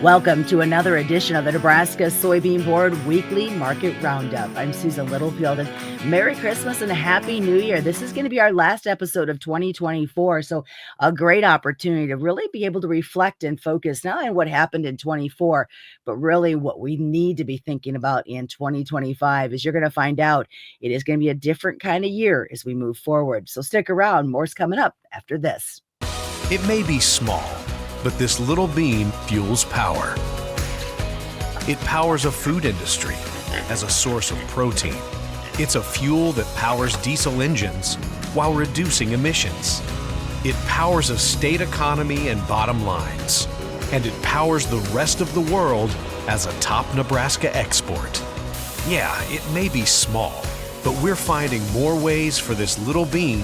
Welcome to another edition of the Nebraska Soybean Board Weekly Market Roundup. I'm Susan Littlefield, and Merry Christmas and a Happy New Year. This is going to be our last episode of 2024, so a great opportunity to really be able to reflect and focus not on what happened in 24, but really what we need to be thinking about in 2025. As you're going to find out, it is going to be a different kind of year as we move forward. So stick around. More's coming up after this. It may be small, but this little bean fuels power. It powers a food industry as a source of protein. It's a fuel that powers diesel engines while reducing emissions. It powers a state economy and bottom lines. And it powers the rest of the world as a top Nebraska export. Yeah, it may be small, but we're finding more ways for this little bean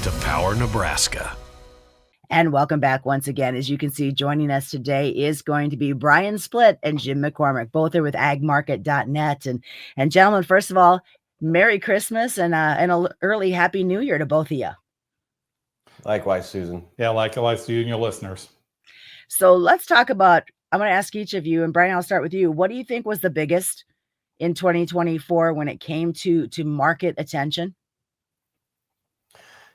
to power Nebraska. And welcome back once again. As you can see, joining us today is going to be Brian Splitt and Jim McCormick. Both are with agmarket.net. And gentlemen, first of all, Merry Christmas and an early Happy New Year to both of you. Likewise, Susan. Yeah, likewise to you and your listeners. So let's talk about, I'm going to ask each of you, and Brian, I'll start with you. What do you think was the biggest in 2024 when it came to market attention?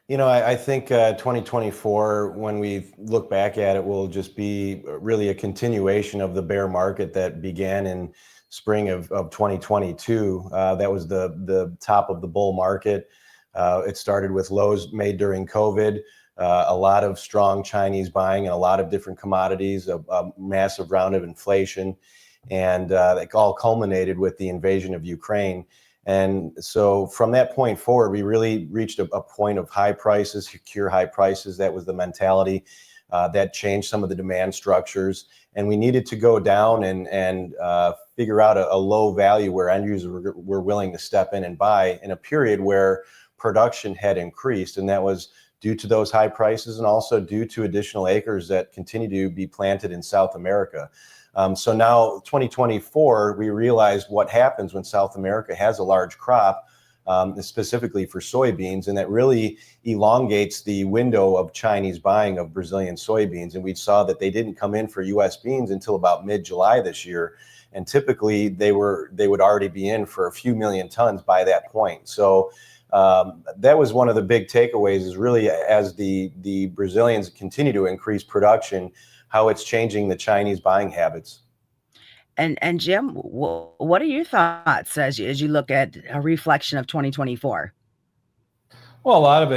You know, I think 2024, when we look back at it, will just be really a continuation of the bear market that began in spring of 2022. That was the top of the bull market. It started with lows made during COVID, a lot of strong Chinese buying and a lot of different commodities, a massive round of inflation, and it all culminated with the invasion of Ukraine. And so from that point forward, we really reached a point of high prices, secure high prices. That was the mentality that changed some of the demand structures. And we needed to go down and figure out a low value where end users were willing to step in and buy in a period where production had increased. And that was due to those high prices and also due to additional acres that continue to be planted in South America. So now 2024, we realized what happens when South America has a large crop, specifically for soybeans, and that really elongates the window of Chinese buying of Brazilian soybeans. And we saw that they didn't come in for U.S. beans until about mid-July this year. And typically they would already be in for a few million tons by that point. So that was one of the big takeaways, is really as the Brazilians continue to increase production, how it's changing the Chinese buying habits. And Jim, what are your thoughts as you look at a reflection of 2024? Well, a lot of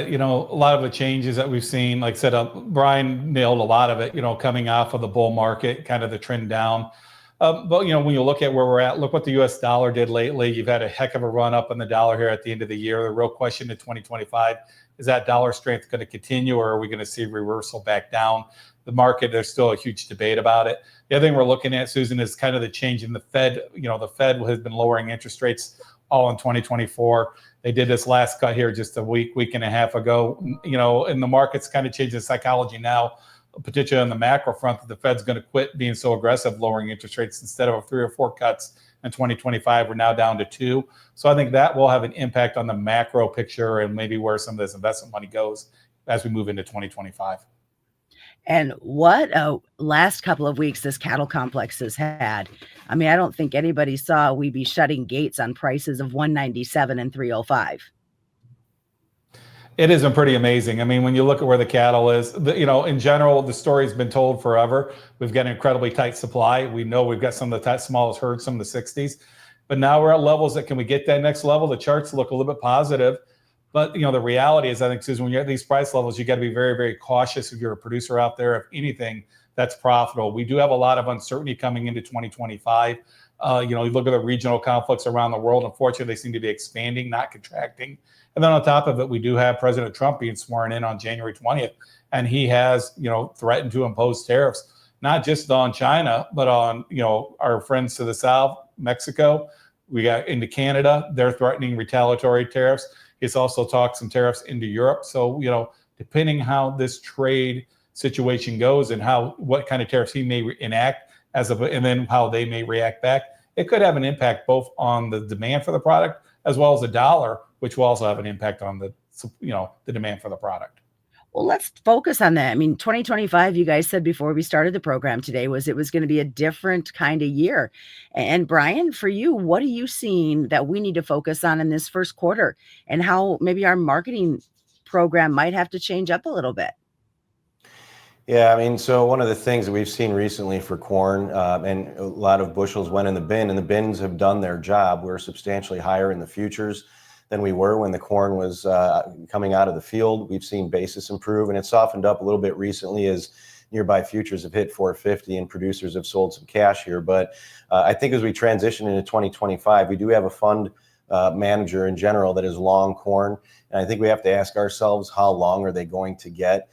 it changes that we've seen. Like I said, Brian nailed a lot of it, coming off of the bull market, kind of the trend down. But, when you look at where we're at, look what the U.S. dollar did lately. You've had a heck of a run up in the dollar here at the end of the year. The real question in 2025, is that dollar strength going to continue, or are we going to see reversal back down? The market, there's still a huge debate about it. The other thing we're looking at, Susan, is kind of the change in the Fed. The Fed has been lowering interest rates all in 2024. They did this last cut here just a week and a half ago. And the market's kind of changing psychology now, particularly on the macro front, that the Fed's going to quit being so aggressive lowering interest rates. Instead of 3 or 4 cuts in 2025, we're now down to 2. So I think that will have an impact on the macro picture and maybe where some of this investment money goes as we move into 2025. And what a last couple of weeks this cattle complex has had. I mean, I don't think anybody saw we'd be shutting gates on prices of $197 and $305. It has been pretty amazing. I mean, when you look at where the cattle is, in general, the story's been told forever. We've got an incredibly tight supply. We know we've got some of the smallest herds, some of the 60s. But now we're at levels that, can we get that next level? The charts look a little bit positive. But, the reality is, I think, Susan, when you're at these price levels, you got to be very, very cautious if you're a producer out there, if anything that's profitable. We do have a lot of uncertainty coming into 2025. You look at the regional conflicts around the world. Unfortunately, they seem to be expanding, not contracting. And then on top of it, we do have President Trump being sworn in on January 20th. And he has, threatened to impose tariffs, not just on China, but on, our friends to the south, Mexico. We got into Canada. They're threatening retaliatory tariffs. He's also talked some tariffs into Europe. So, depending how this trade situation goes and what kind of tariffs he may enact and then how they may react back, it could have an impact both on the demand for the product as well as the dollar, which will also have an impact on the demand for the product. Well, let's focus on that. I mean, 2025, you guys said before we started the program today, it was going to be a different kind of year. And Brian, for you, what are you seeing that we need to focus on in this first quarter, and how maybe our marketing program might have to change up a little bit? Yeah, I mean, so one of the things that we've seen recently for corn, and a lot of bushels went in the bin, and the bins have done their job. We're substantially higher in the futures than we were when the corn was coming out of the field. We've seen basis improve, and it softened up a little bit recently as nearby futures have hit 450 and producers have sold some cash here. But I think as we transition into 2025, we do have a fund manager in general that is long corn, and I think we have to ask ourselves, how long are they going to get?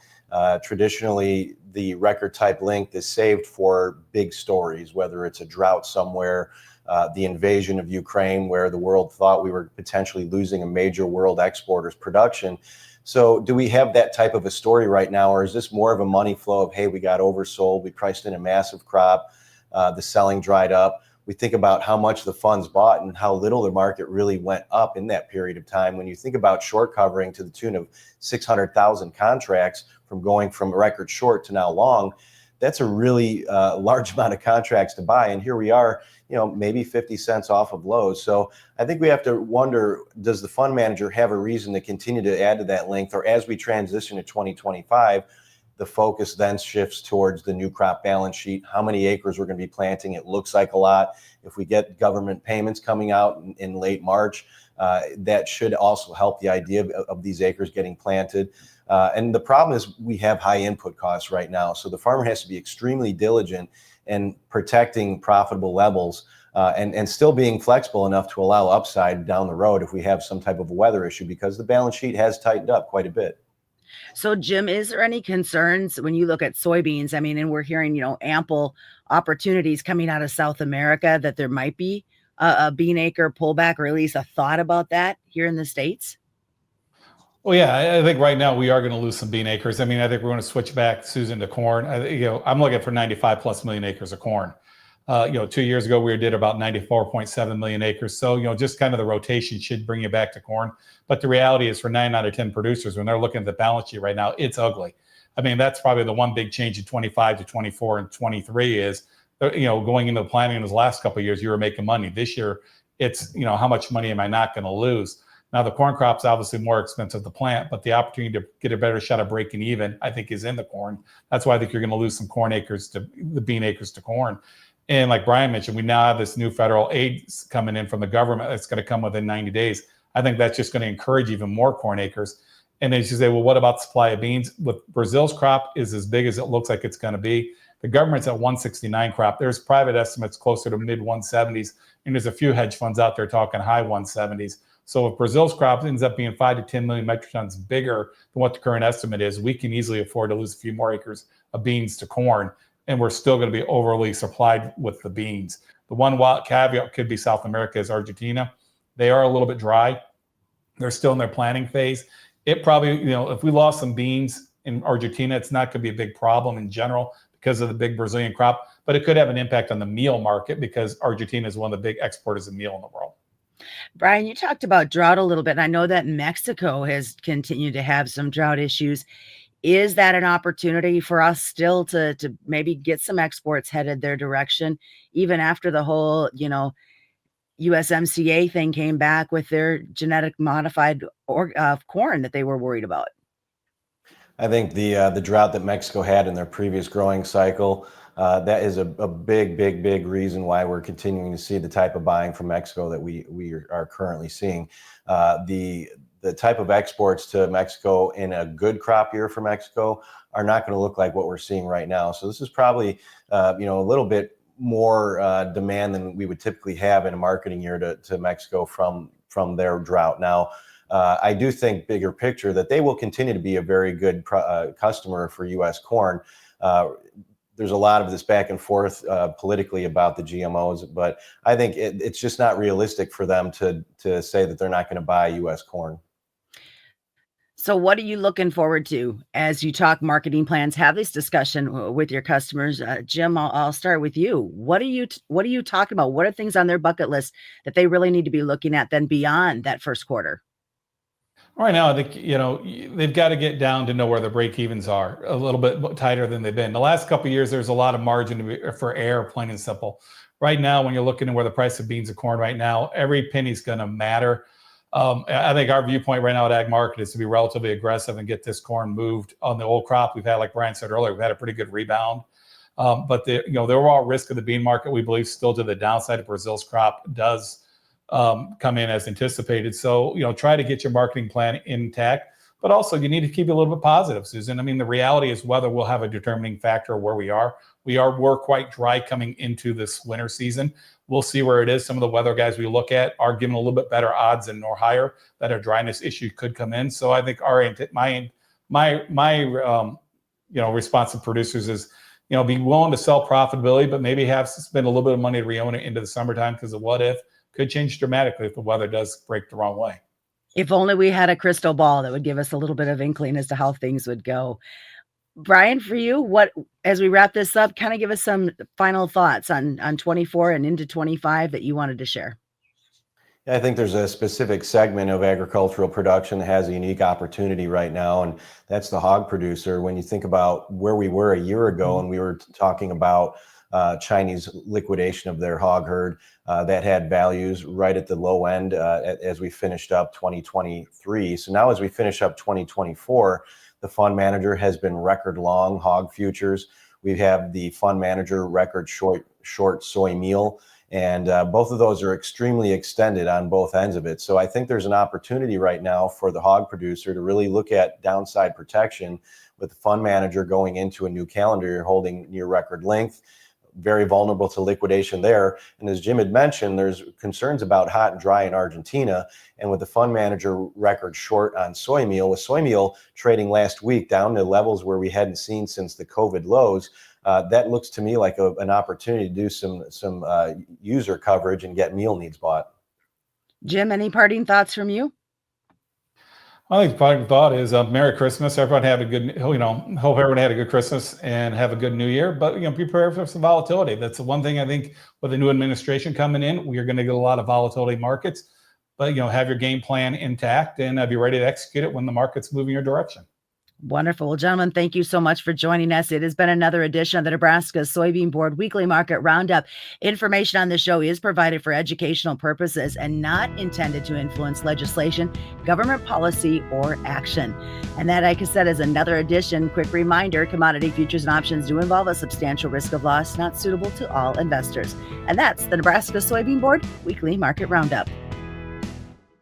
Traditionally, the record type length is saved for big stories, whether it's a drought somewhere, the invasion of Ukraine, where the world thought we were potentially losing a major world exporter's production. So do we have that type of a story right now, or is this more of a money flow of, hey, we got oversold, we priced in a massive crop, the selling dried up? We think about how much the funds bought and how little the market really went up in that period of time. When you think about short covering to the tune of 600,000 contracts from going from record short to now long, that's a really large amount of contracts to buy. And here we are, maybe 50 cents off of lows. So I think we have to wonder, does the fund manager have a reason to continue to add to that length? Or as we transition to 2025, the focus then shifts towards the new crop balance sheet, how many acres we're going to be planting. It looks like a lot. If we get government payments coming out in late March, that should also help the idea of these acres getting planted. And the problem is we have high input costs right now. So the farmer has to be extremely diligent in protecting profitable levels and still being flexible enough to allow upside down the road if we have some type of a weather issue, because the balance sheet has tightened up quite a bit. So, Jim, is there any concerns when you look at soybeans? I mean, and we're hearing, ample opportunities coming out of South America, that there might be a bean acre pullback, or at least a thought about that here in the States? Well, yeah, I think right now we are going to lose some bean acres. I mean, I think we're going to switch back, Susan, to corn. I'm looking for 95 plus million acres of corn. 2 years ago, we did about 94.7 million acres. So, just kind of the rotation should bring you back to corn. But the reality is, for 9 out of 10 producers, when they're looking at the balance sheet right now, it's ugly. I mean, that's probably the one big change in 25 to 24 and 23 is, going into the planning in the last couple of years, you were making money. This year, it's, how much money am I not going to lose? Now, the corn crop's obviously more expensive to plant, but the opportunity to get a better shot of breaking even, I think, is in the corn. That's why I think you're going to lose some corn acres to the bean acres to corn. And like Brian mentioned, we now have this new federal aid coming in from the government that's going to come within 90 days. I think that's just going to encourage even more corn acres. And then you say, well, what about supply of beans? With Brazil's crop is as big as it looks like it's going to be. The government's at 169 crop. There's private estimates closer to mid 170s. And there's a few hedge funds out there talking high 170s. So if Brazil's crop ends up being 5 to 10 million metric tons bigger than what the current estimate is, we can easily afford to lose a few more acres of beans to corn. And we're still going to be overly supplied with the beans. The one wild caveat could be South America is Argentina. They are a little bit dry. They're still in their planning phase. It probably, if we lost some beans in Argentina, it's not going to be a big problem in general because of the big Brazilian crop, but it could have an impact on the meal market because Argentina is one of the big exporters of meal in the world. Brian, you talked about drought a little bit, and I know that Mexico has continued to have some drought issues. Is that an opportunity for us still to maybe get some exports headed their direction, even after the whole, USMCA thing came back with their genetic modified corn that they were worried about? I think the drought that Mexico had in their previous growing cycle, that is a big reason why we're continuing to see the type of buying from Mexico that we are currently seeing. The type of exports to Mexico in a good crop year for Mexico are not going to look like what we're seeing right now. So this is probably a little bit more demand than we would typically have in a marketing year to Mexico from their drought. Now, I do think bigger picture that they will continue to be a very good customer for U.S. corn. There's a lot of this back and forth politically about the GMOs, but I think it's just not realistic for them to say that they're not going to buy U.S. corn. So what are you looking forward to as you talk marketing plans, have this discussion with your customers? Jim, I'll start with you. What are you talking about? What are things on their bucket list that they really need to be looking at then beyond that first quarter? Right now, I think, they've got to get down to know where the break evens are a little bit tighter than they've been. The last couple of years, there's a lot of margin for error, plain and simple. Right now, when you're looking at where the price of beans and corn right now, every penny's going to matter. I think our viewpoint right now at ag market is to be relatively aggressive and get this corn moved on the old crop. We've had, like Brian said earlier, we've had a pretty good rebound. But the overall risk of the bean market, we believe, still to the downside if Brazil's crop does come in as anticipated. So, try to get your marketing plan intact, but also you need to keep it a little bit positive, Susan. I mean, the reality is weather will have a determining factor of where we are. We're quite dry coming into this winter season. We'll see where it is. Some of the weather guys we look at are giving a little bit better odds and nor higher that a dryness issue could come in. So I think my response to producers is, be willing to sell profitability, but maybe have to spend a little bit of money to reown it into the summertime, because the what if could change dramatically if the weather does break the wrong way. If only we had a crystal ball that would give us a little bit of inkling as to how things would go. Brian, for you, as we wrap this up, kind of give us some final thoughts on 24 and into 25 that you wanted to share. Yeah, I think there's a specific segment of agricultural production that has a unique opportunity right now, and that's the hog producer. When you think about where we were a year ago, and we were talking about Chinese liquidation of their hog herd, that had values right at the low end as we finished up 2023. So now as we finish up 2024, the fund manager has been record long hog futures. We have the fund manager record short soy meal, and both of those are extremely extended on both ends of it. So I think there's an opportunity right now for the hog producer to really look at downside protection with the fund manager going into a new calendar year holding near record length. Very vulnerable to liquidation there. And as Jim had mentioned, there's concerns about hot and dry in Argentina. And with the fund manager record short on soy meal, with soy meal trading last week down to levels where we hadn't seen since the COVID lows, that looks to me like an opportunity to do some user coverage and get meal needs bought. Jim, any parting thoughts from you? I think the parting thought is Merry Christmas. Everyone have a good, hope everyone had a good Christmas and have a good New Year. But, be prepared for some volatility. That's the one thing I think with the new administration coming in, we are going to get a lot of volatility in markets. But, have your game plan intact and be ready to execute it when the market's moving your direction. Wonderful. Well, gentlemen, thank you so much for joining us. It has been another edition of the Nebraska Soybean Board Weekly Market Roundup. Information on the show is provided for educational purposes and not intended to influence legislation, government policy, or action. And that, like I said, is another edition. Quick reminder, commodity futures and options do involve a substantial risk of loss, not suitable to all investors. And that's the Nebraska Soybean Board Weekly Market Roundup.